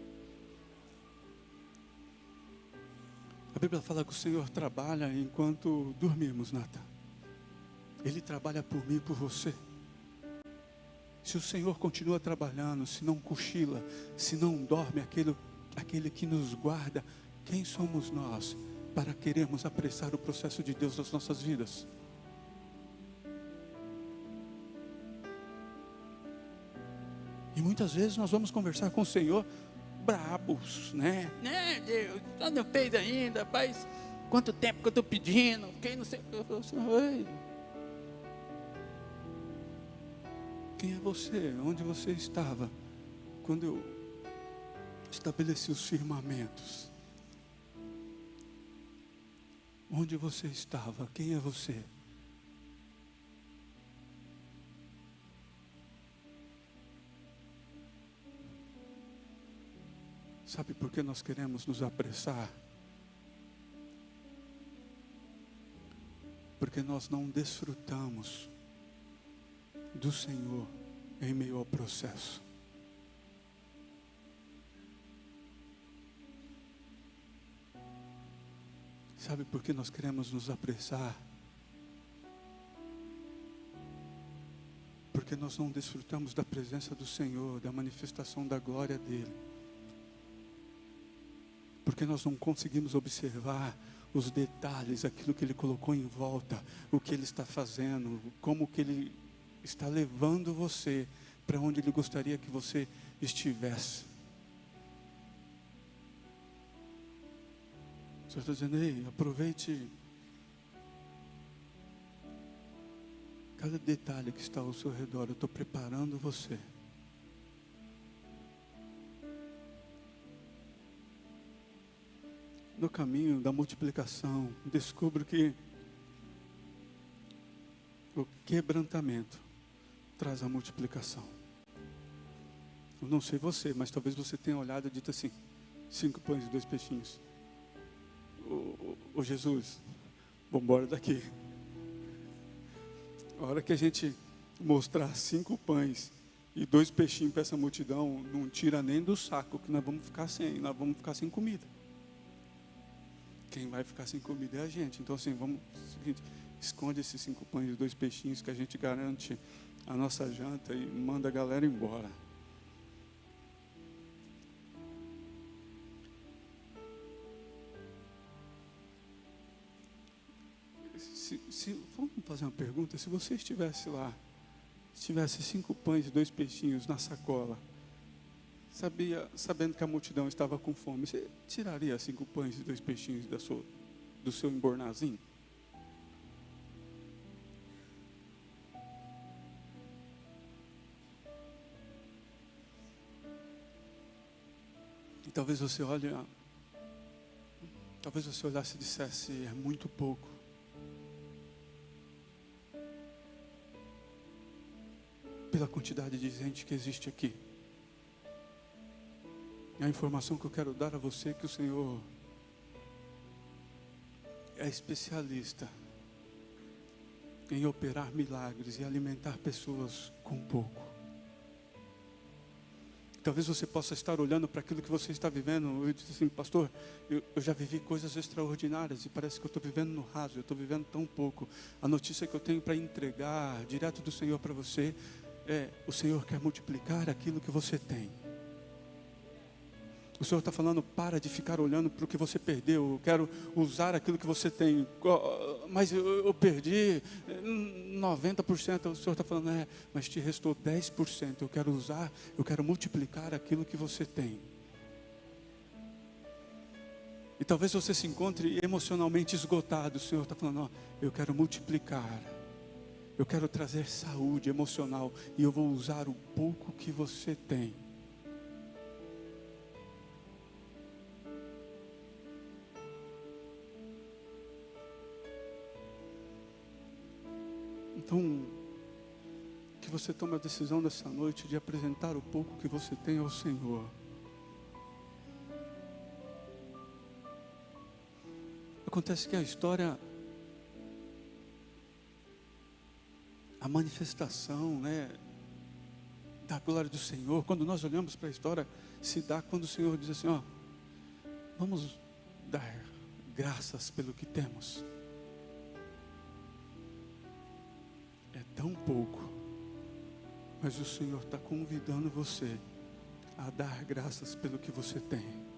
Bíblia fala que o Senhor trabalha enquanto dormimos, Natan. Ele trabalha por mim e por você. Se o Senhor continua trabalhando, se não cochila, se não dorme, aquele que nos guarda, quem somos nós para querermos apressar o processo de Deus nas nossas vidas? E muitas vezes nós vamos conversar com o Senhor brabos, né? Deus, não fez ainda, faz quanto tempo que eu estou pedindo, quem não sei. Quem é você? Onde você estava quando eu estabeleci os firmamentos? Onde você estava? Quem é você? Sabe por que nós queremos nos apressar? Porque nós não desfrutamos do Senhor em meio ao processo. Sabe por que nós queremos nos apressar? Porque nós não desfrutamos da presença do Senhor, da manifestação da glória dEle. Porque nós não conseguimos observar os detalhes, aquilo que Ele colocou em volta, o que Ele está fazendo, como que Ele está levando você para onde Ele gostaria que você estivesse. O Senhor está dizendo, ei, aproveite cada detalhe que está ao seu redor, eu estou preparando você. No caminho da multiplicação, descubro que o quebrantamento traz a multiplicação. Eu não sei você, mas talvez você tenha olhado e dito assim, 5 pães e 2 peixinhos. Ô Jesus, vamos embora daqui. A hora que a gente mostrar 5 pães e 2 peixinhos para essa multidão, não tira nem do saco, que nós vamos ficar sem comida. Quem vai ficar sem comida é a gente. Então assim, seguinte, esconde esses 5 pães e 2 peixinhos que a gente garante a nossa janta e manda a galera embora. Vamos fazer uma pergunta, se você estivesse lá, tivesse 5 pães e 2 peixinhos na sacola, sabendo que a multidão estava com fome, você tiraria 5 pães e 2 peixinhos do seu embornazinho? E talvez você olhasse e dissesse, é muito pouco. Pela quantidade de gente que existe aqui. A informação que eu quero dar a você é que o Senhor é especialista em operar milagres e alimentar pessoas com pouco. Talvez você possa estar olhando para aquilo que você está vivendo e dizer assim, pastor, eu já vivi coisas extraordinárias e parece que eu estou vivendo no raso, eu estou vivendo tão pouco. A notícia que eu tenho para entregar direto do Senhor para você é, o Senhor quer multiplicar aquilo que você tem. O Senhor está falando, para de ficar olhando para o que você perdeu. Eu quero usar aquilo que você tem. Mas eu perdi 90%. O Senhor está falando, mas te restou 10%. Eu quero multiplicar aquilo que você tem. E talvez você se encontre emocionalmente esgotado. O Senhor está falando, eu quero multiplicar. Eu quero trazer saúde emocional. E eu vou usar o pouco que você tem. Então, que você tome a decisão dessa noite de apresentar o pouco que você tem ao Senhor. Acontece que a história, a manifestação, da glória do Senhor, quando nós olhamos para a história, se dá quando o Senhor diz assim, vamos graças pelo que temos. É tão pouco, mas o Senhor está convidando você a dar graças pelo que você tem.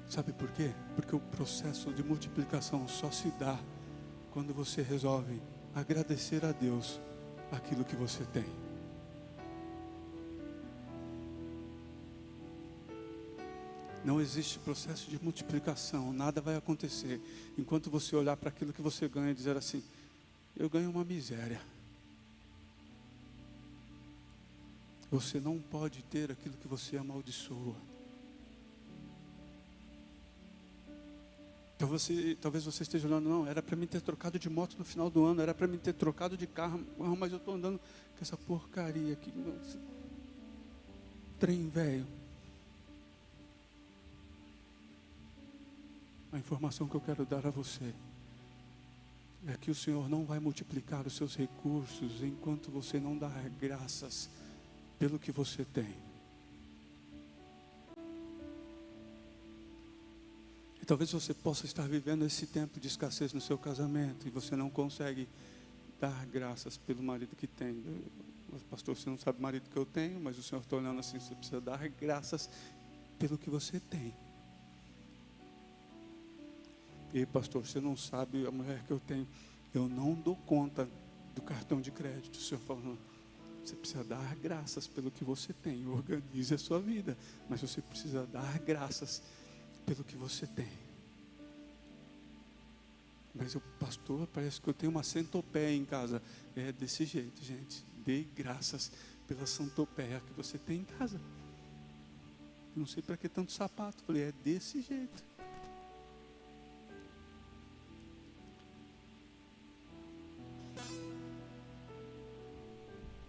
Sabe por quê? Porque o processo de multiplicação só se dá quando você resolve agradecer a Deus aquilo que você tem. Não existe processo de multiplicação, nada vai acontecer enquanto você olhar para aquilo que você ganha e dizer assim: eu ganho uma miséria. Você não pode ter aquilo que você amaldiçoa. Então talvez você esteja olhando: não, era para mim ter trocado de moto no final do ano, era para mim ter trocado de carro, mas eu estou andando com essa porcaria aqui, trem velho. A informação que eu quero dar a você é que o Senhor não vai multiplicar os seus recursos enquanto você não dar graças pelo que você tem. E talvez você possa estar vivendo esse tempo de escassez no seu casamento e você não consegue dar graças pelo marido que tem. Pastor, você não sabe o marido que eu tenho, mas o Senhor está olhando assim: você precisa dar graças pelo que você tem. E pastor, você não sabe a mulher que eu tenho, eu não dou conta do cartão de crédito. O Senhor falando: você precisa dar graças pelo que você tem. Organize a sua vida, mas você precisa dar graças pelo que você tem. Mas o pastor, parece que eu tenho uma centopeia em casa. É desse jeito, gente. Dê graças pela centopeia que você tem em casa. Eu não sei para que tanto sapato. Falei: é desse jeito.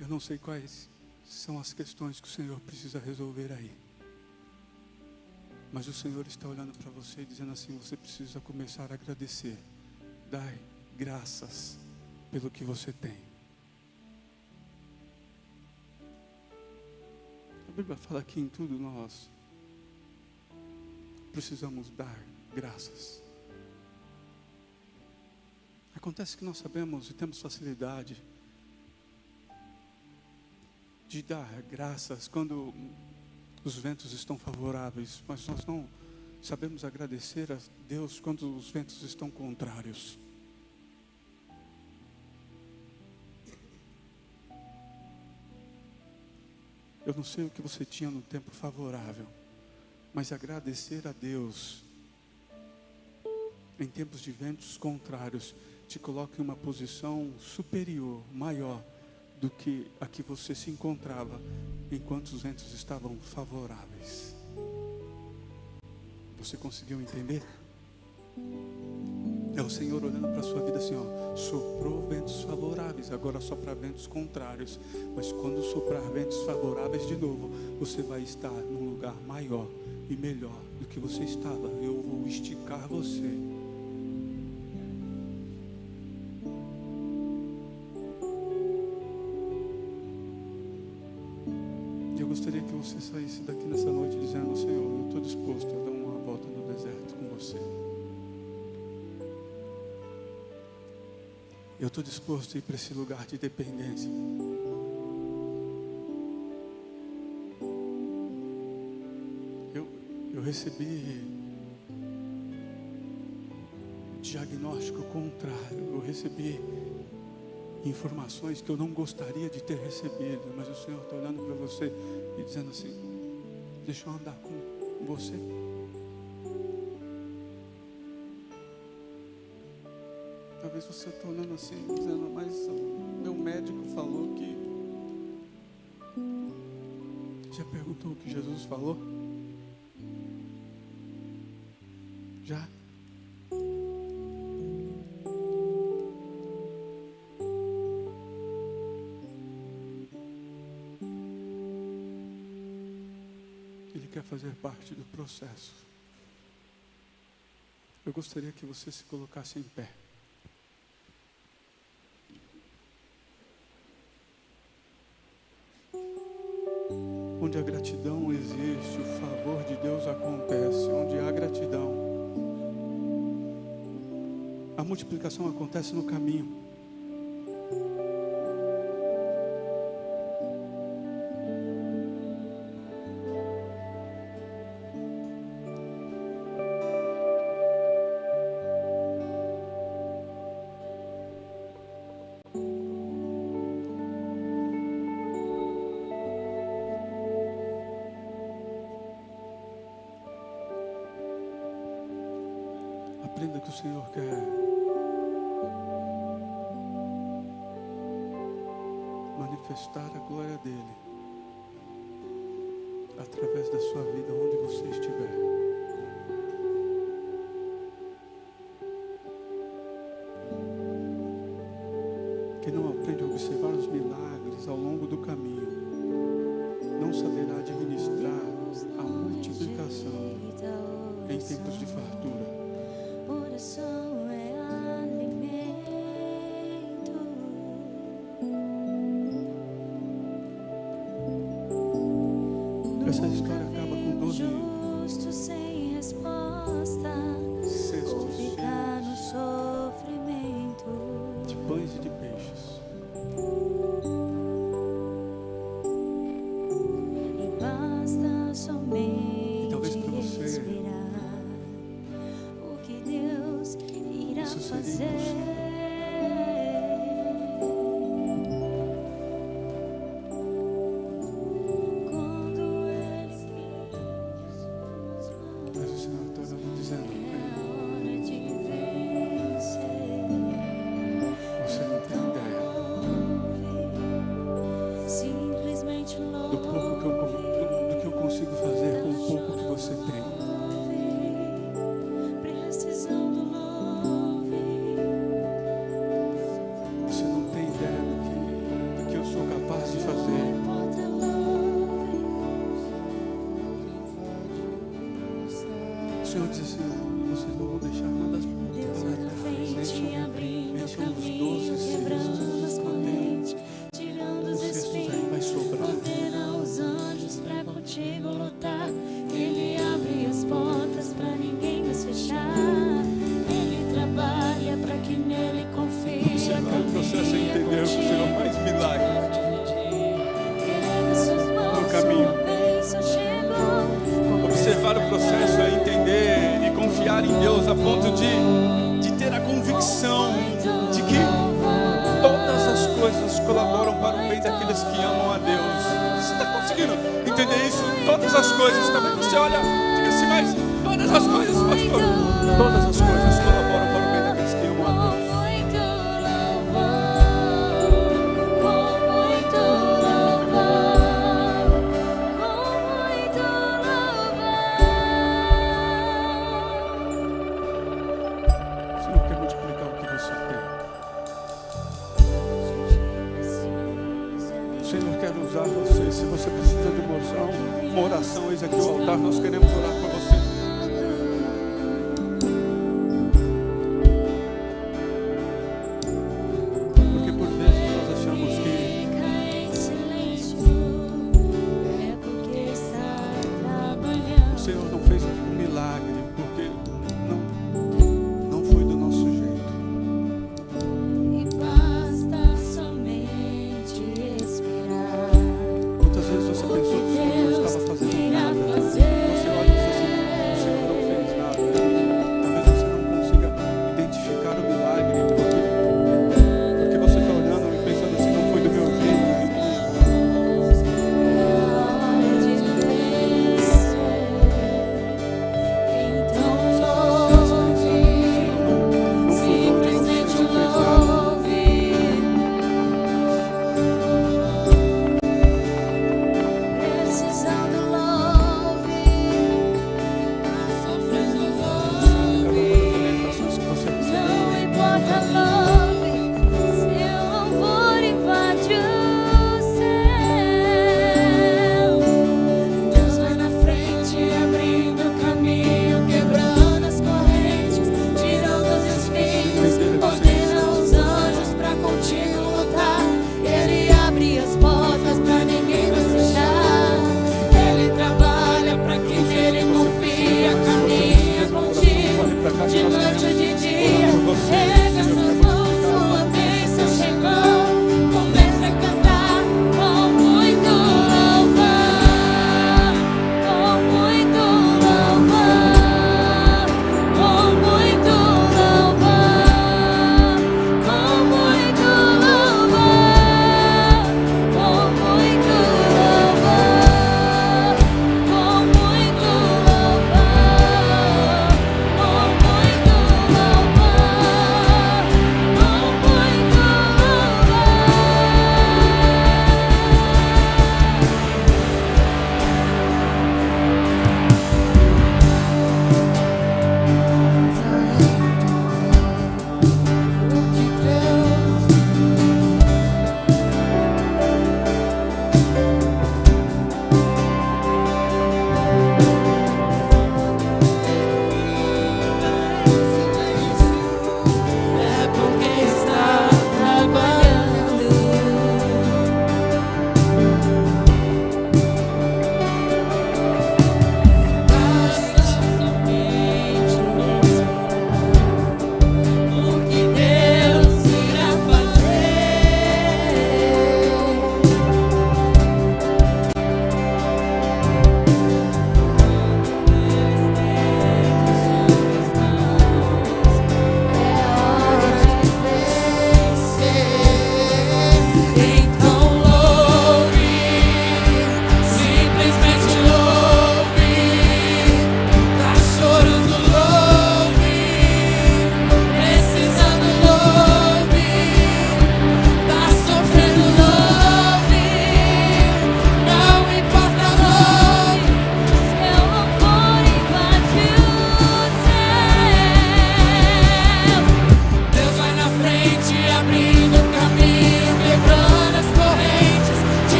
Eu não sei quais são as questões que o Senhor precisa resolver aí. Mas o Senhor está olhando para você e dizendo assim: você precisa começar a agradecer. Dai graças pelo que você tem. A Bíblia fala que em tudo nós precisamos dar graças. Acontece que nós sabemos e temos facilidade de dar graças quando os ventos estão favoráveis, mas nós não sabemos agradecer a Deus quando os ventos estão contrários. Eu não sei o que você tinha no tempo favorável, mas agradecer a Deus em tempos de ventos contrários te coloca em uma posição superior, maior do que a que você se encontrava enquanto os ventos estavam favoráveis. Você conseguiu entender? É o Senhor olhando para a sua vida assim: ó, soprou ventos favoráveis, agora sopra ventos contrários. Mas quando soprar ventos favoráveis de novo, você vai estar num lugar maior e melhor do que você estava. Eu vou esticar você. Gostaria que você saísse daqui nessa noite dizendo: Senhor, eu estou disposto a dar uma volta no deserto com você. Eu estou disposto a ir para esse lugar de dependência. Eu recebi diagnóstico contrário. Eu recebi informações que eu não gostaria de ter recebido, mas o Senhor está olhando para você e dizendo assim: deixa eu andar com você. Talvez você está olhando assim, dizendo: mas meu médico falou que... Já perguntou o que Jesus falou? Já? Fazer parte do processo. Eu gostaria que você se colocasse em pé. Onde a gratidão existe, o favor de Deus acontece. Onde há gratidão, a multiplicação acontece no caminho. Aprenda que o Senhor quer manifestar a glória dele através da sua vida, onde você estiver. Quem não aprende a observar os milagres ao longo do caminho, não saberá administrar a multiplicação em tempos de fartura. Oração é alimento. Essa história acaba com 12 justo sem resposta, cestos ficar no cheios sofrimento. de pães e de peixes. E basta somente Talvez para você respirar o que Deus irá isso seria fazer. Quando Ele Mas o Senhor está orando dizendo: é hora de vencer. você não tem ideia Simplesmente do louve, pouco do que eu consigo fazer com o pouco que você tem. precisando louve. Você não tem ideia do que eu sou capaz de fazer. Importa louve. O Senhor diz assim: vocês não vão deixar nada Deus vai na frente, abrindo o Encham os 12 caminho, quebrando as cestos, correntes, tirando os os cestos aí vai espinhos, sobrar. ordena os anjos pra contigo lutar. Ele abre as portas pra ninguém mais fechar. Ele trabalha pra quem nele confia. Observar o processo e entender o Senhor faz milagre. Querendo suas mãos, No caminho. sua bênção chegou. Observar o processo é entender e confiar em Deus a ponto de ter a convicção de que todas as coisas colaboram para o bem daqueles que amam a Deus. Você está conseguindo entender isso? Todas as coisas também. Você olha, diga assim: mas todas as coisas, pastor, todas as coisas colaboram para o bem daqueles que amam a Deus. O Senhor quer multiplicar o que você tem. O Senhor quer usar você. Se você precisa de uma oração, eis aqui o altar. Nós queremos orar por você. Porque por vezes nós achamos que o Senhor não fez um milagre porque não foi do nosso jeito. E basta somente respirar. Muitas vezes você pensou que o Senhor não estava fazendo nada. Você olha e diz assim: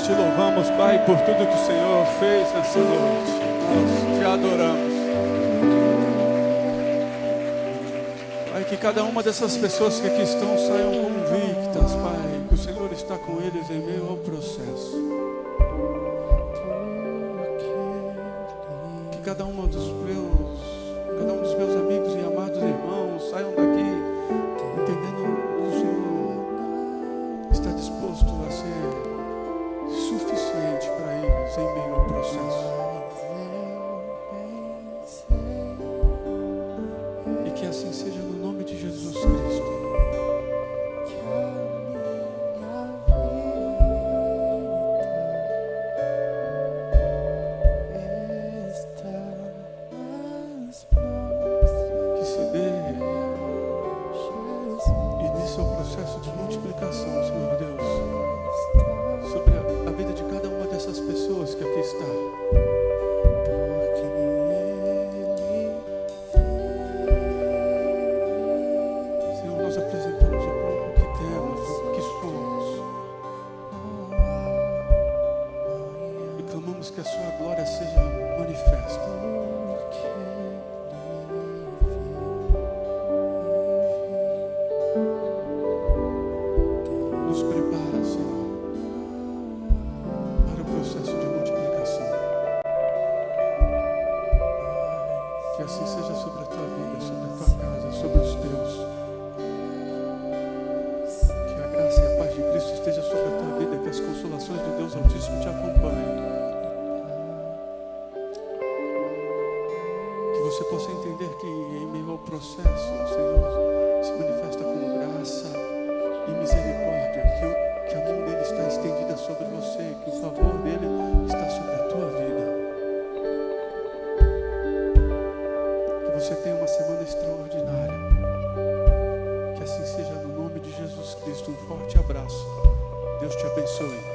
te louvamos, Pai, por tudo que o Senhor fez nessa noite. Nós te adoramos. Pai, que cada uma dessas pessoas que aqui estão saiam convictas, Pai, que o Senhor está com eles em meio ao processo. Que cada um dos meus amigos e amados irmãos saiam daqui entendendo que o Senhor está disposto a ser suficiente para eles em meio ao processo. E que assim seja no nome de Jesus Cristo. Que se dê início ao processo de multiplicação, Senhor Deus, sobre a vida de cada uma dessas pessoas que aqui está. Senhor, nós apresentamos o pouco que temos, o que somos, e clamamos que a sua glória seja manifesta. Nos prepara, Senhor, para o processo de multiplicação. Que assim seja sobre a tua vida, sobre a tua casa, sobre os teus. Que a graça e a paz de Cristo esteja sobre a tua vida, que as consolações do Deus Altíssimo te acompanhem. Que você possa entender que em meio ao processo, o Senhor se manifesta com graça e misericórdia, que a mão dele está estendida sobre você, que o favor dele está sobre a tua vida. Que você tenha uma semana extraordinária. Que assim seja no nome de Jesus Cristo. Um forte abraço. Deus te abençoe.